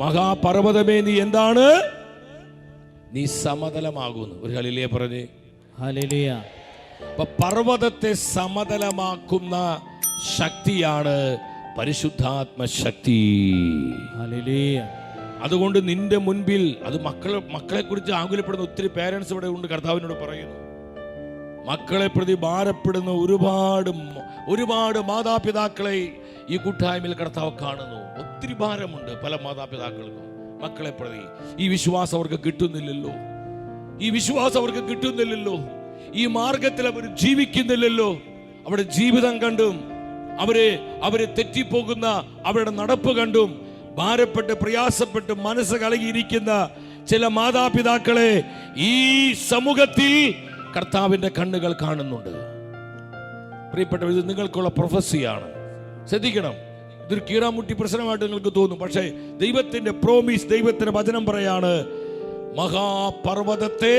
മഹാപർവ്വതമേ നീ എന്താണ്? നീ സമതലമാകുന്നു. ഒരു ഹല്ലേലൂയ പറഞ്ഞേ. ഹല്ലേലൂയ. അപ്പൊ പർവ്വതത്തെ സമതലമാക്കുന്ന ശക്തിയാണ് പരിശുദ്ധാത്മ ശക്തി. ഹല്ലേലൂയ. അതുകൊണ്ട് നിന്റെ മുൻപിൽ അത് മക്കളെ കുറിച്ച് ആകുലപ്പെടുന്ന ഒത്തിരി പേരൻസ് ഇവിടെ ഉണ്ട്. കർത്താവിനോട് പറയുന്നു, മക്കളെ പ്രതി ഭാരപ്പെടുന്ന ഒരുപാട് മാതാപിതാക്കളെ ഈ കൂട്ടായ്മയിൽ കർത്താവ് കാണുന്നു. ഒത്തിരി ഭാരമുണ്ട് പല മാതാപിതാക്കൾക്കും മക്കളെ പ്രതി. ഈ വിശ്വാസം അവർക്ക് കിട്ടുന്നില്ലല്ലോ, ഈ മാർഗത്തിൽ അവർ ജീവിക്കുന്നില്ലല്ലോ. അവരുടെ ജീവിതം കണ്ടും അവരെ തെറ്റിപ്പോകുന്ന അവരുടെ നടപ്പ് കണ്ടും ഭാരപ്പെട്ട് പ്രയാസപ്പെട്ട് മനസ്സ് കലകിയിരിക്കുന്ന ചില മാതാപിതാക്കളെ ഈ സമൂഹത്തിൽ കർത്താവിന്റെ കണ്ണുകൾ കാണുന്നുണ്ട്. പ്രിയപ്പെട്ടവർ, ഇത് നിങ്ങൾക്കുള്ള പ്രൊഫസിയാണ്. ശ്രദ്ധിക്കണം. ഇതൊരു കീറാമുട്ടി പ്രശ്നമായിട്ട് നിങ്ങൾക്ക് തോന്നും, പക്ഷേ ദൈവത്തിന്റെ പ്രോമിസ്, ദൈവത്തിന്റെ വചനം പറയാണ്, മഹാപർവ്വതത്തെ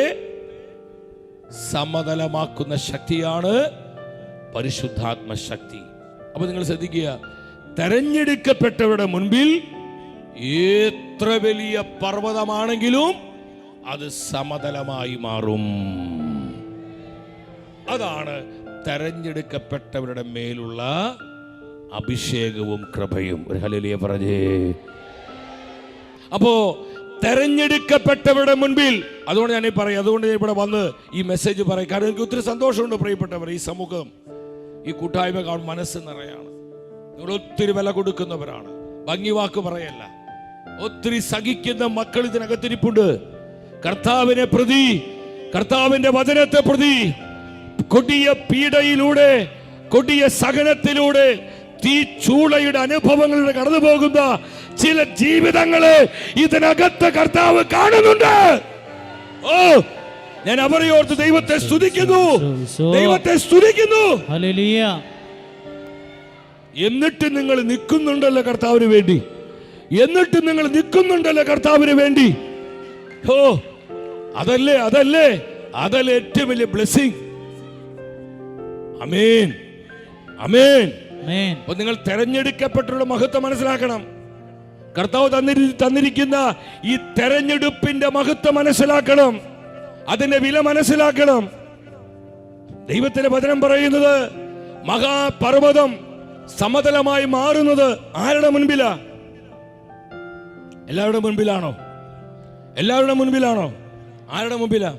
സമതലമാക്കുന്ന ശക്തിയാണ് പരിശുദ്ധാത്മ ശക്തി. അപ്പൊ നിങ്ങൾ ശ്രദ്ധിക്കുക, തെരഞ്ഞെടുക്കപ്പെട്ടവരുടെ മുൻപിൽ എത്ര വലിയ പർവ്വതമാണെങ്കിലും അത് സമതലമായി മാറും. അതാണ് തെരഞ്ഞെടുക്കപ്പെട്ടവരുടെ മേലുള്ള അഭിഷേകവും കൃപയും. ഒരു ഹല്ലേലൂയ പറഞ്ഞേ. അപ്പോ തെരഞ്ഞെടുക്കപ്പെട്ടവരുടെ മുൻപിൽ, അതുകൊണ്ട് ഞാൻ പറയും, അതുകൊണ്ട് ഞാൻ ഇവിടെ വന്ന് ഈ മെസ്സേജ് പറയും. കാരണം എനിക്ക് ഒത്തിരി സന്തോഷമുണ്ട് പ്രിയപ്പെട്ടവർ. ഈ സമൂഹം, ഈ കൂട്ടായ്മ കാണും മനസ്സ് നിറയാണ്. നിങ്ങൾ ഒത്തിരി വില കൊടുക്കുന്നവരാണ്, ഭംഗി വാക്ക് പറയല്ല. ഒത്തിരി സഹിക്കുന്ന മക്കൾ ഇതിനകത്തിരിപ്പുണ്ട്. കർത്താവിനെ പ്രതി, കർത്താവിന്റെ വചനത്തെ പ്രതി കൊടിയ പീഡയിലൂടെ, കൊടിയ സഹനത്തിലൂടെ, തീച്ചൂളയുടെ അനുഭവങ്ങളിലൂടെ കടന്നു പോകുന്ന ചില ജീവിതങ്ങളെ ഇതിനകത്ത് കർത്താവ് കാണുന്നുണ്ട്. ഓ, ഞാൻ അവരെ ഓർത്ത് ദൈവത്തെ സ്തുതിക്കുന്നു. ഹല്ലേലൂയ. എന്നിട്ട് നിങ്ങൾ നിൽക്കുന്നുണ്ടല്ലോ കർത്താവിന് വേണ്ടി. ഓ, അതല്ലേ ഏറ്റവും വലിയ ബ്ലെസ്സിംഗ്. ആമേൻ. അപ്പൊ നിങ്ങൾ തെരഞ്ഞെടുക്കപ്പെട്ടവരുടെ മഹത്വം മനസ്സിലാക്കണം. കർത്താവ് തന്നിരിക്കുന്ന ഈ തെരഞ്ഞെടുപ്പിന്റെ മഹത്വം മനസ്സിലാക്കണം, അതിന്റെ വില മനസ്സിലാക്കണം. ദൈവത്തിന്റെ വചനം പറയുന്നത് മഹാപർവ്വതം സമതലമായി മാറുന്നത് ആരുടെ മുൻപിലാ? എല്ലാവരുടെ മുൻപിലാണോ? ആരുടെ മുൻപിലാ?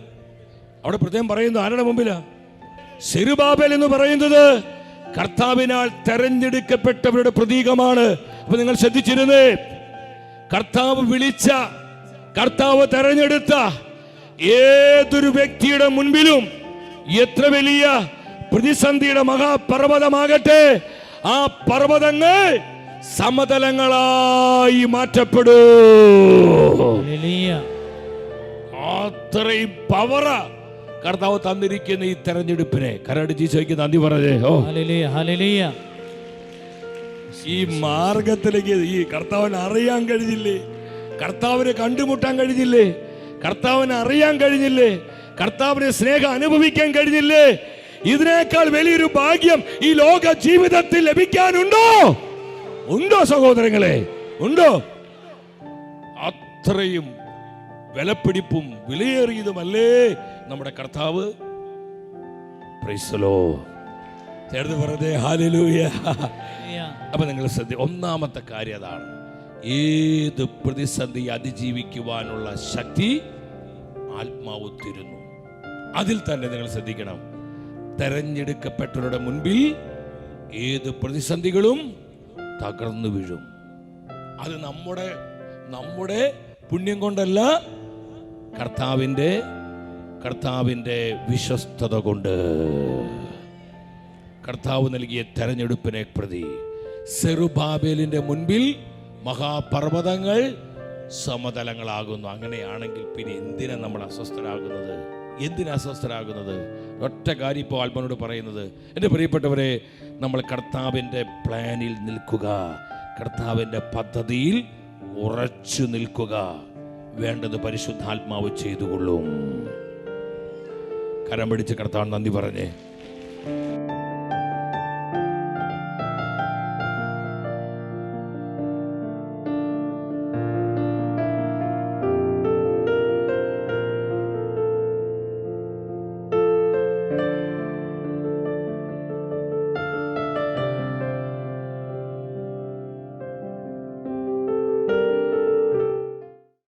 അവിടെ പ്രത്യേകം പറയുന്നത് ആരുടെ മുമ്പിലാ? സെരുബാബേൽ എന്ന് പറയുന്നത് കർത്താവിനാൽ തെരഞ്ഞെടുക്കപ്പെട്ടവരുടെ പ്രതീകമാണ്. അപ്പൊ നിങ്ങൾ ശ്രദ്ധിച്ചിരുന്നേ, കർത്താവ് വിളിച്ച, കർത്താവ് തെരഞ്ഞെടുത്ത ഏതൊരു വ്യക്തിയുടെ മുൻപിലും എത്ര വലിയ പ്രതിസന്ധിയുടെ മഹാപർവ്വതമാകട്ടെ, ആ പർവ്വതങ്ങൾ സമതലങ്ങളായി മാറ്റപ്പെടും. അത്രയും പവറാ കർത്താവ് തന്നിരിക്കുന്ന ഈ തെരഞ്ഞെടുപ്പിനെ. കരടിച്ച് ചോദിക്കുന്ന നന്ദി പറഞ്ഞേ. ഓ, ഹല്ലേലൂയ. ഈ മാർഗത്തിലേക്ക് ഈ കർത്താവിനെ അറിയാൻ കഴിഞ്ഞില്ലേ? കർത്താവിനെ കണ്ടുമുട്ടാൻ കഴിഞ്ഞില്ലേ? കർത്താവിനെ അറിയാൻ കഴിഞ്ഞില്ലേ? കർത്താവിനെ സ്നേഹം അനുഭവിക്കാൻ കഴിഞ്ഞില്ലേ? ഇതിനേക്കാൾ വലിയൊരു ഭാഗ്യം ഈ ലോക ജീവിതത്തിൽ ലഭിക്കാനുണ്ടോ? സഹോദരങ്ങളെ, ഉണ്ടോ? അത്രയും വിലപിടിപ്പും വിലയേറിയതുമല്ലേ നമ്മുടെ കർത്താവ്. Praise the Lord. ചേർന്ന് പറഞ്ഞേ ഹല്ലേലൂയ. അപ്പൊ നിങ്ങൾ ഒന്നാമത്തെ കാര്യം അതാണ്, ഏത് പ്രതിസന്ധി അതിജീവിക്കുവാനുള്ള ശക്തി ആത്മാവ് തരുന്നു. അതിൽ തന്നെ നിങ്ങൾ ശ്രദ്ധിക്കണം, തെരഞ്ഞെടുക്കപ്പെട്ടവരുടെ മുൻപിൽ ഏത് പ്രതിസന്ധികളും തകർന്നു വീഴും. അത് നമ്മുടെ പുണ്യം കൊണ്ടല്ല, കർത്താവിന്റെ വിശ്വസ്തത കൊണ്ട്. കർത്താവ് നൽകിയ തെരഞ്ഞെടുപ്പിനെ പ്രതി സെറുബാബേലിന്റെ മുൻപിൽ മഹാപർവ്വതങ്ങൾ സമതലങ്ങളാകുന്നു. അങ്ങനെയാണെങ്കിൽ പിന്നെ എന്തിനാ നമ്മൾ അസ്വസ്ഥരാകുന്നത്? ഒറ്റ കാര്യം ഇപ്പോൾ ആത്മാവിനോട് പറയുന്നത്, എൻ്റെ പ്രിയപ്പെട്ടവരെ, നമ്മൾ കർത്താവിൻ്റെ പ്ലാനിൽ നിൽക്കുക, കർത്താവിൻ്റെ പദ്ധതിയിൽ ഉറച്ചു നിൽക്കുക. വേണ്ടത് പരിശുദ്ധാത്മാവ് ചെയ്തുകൊള്ളും. കരം പിടിച്ച് കർത്താവ് നന്ദി പറഞ്ഞേ.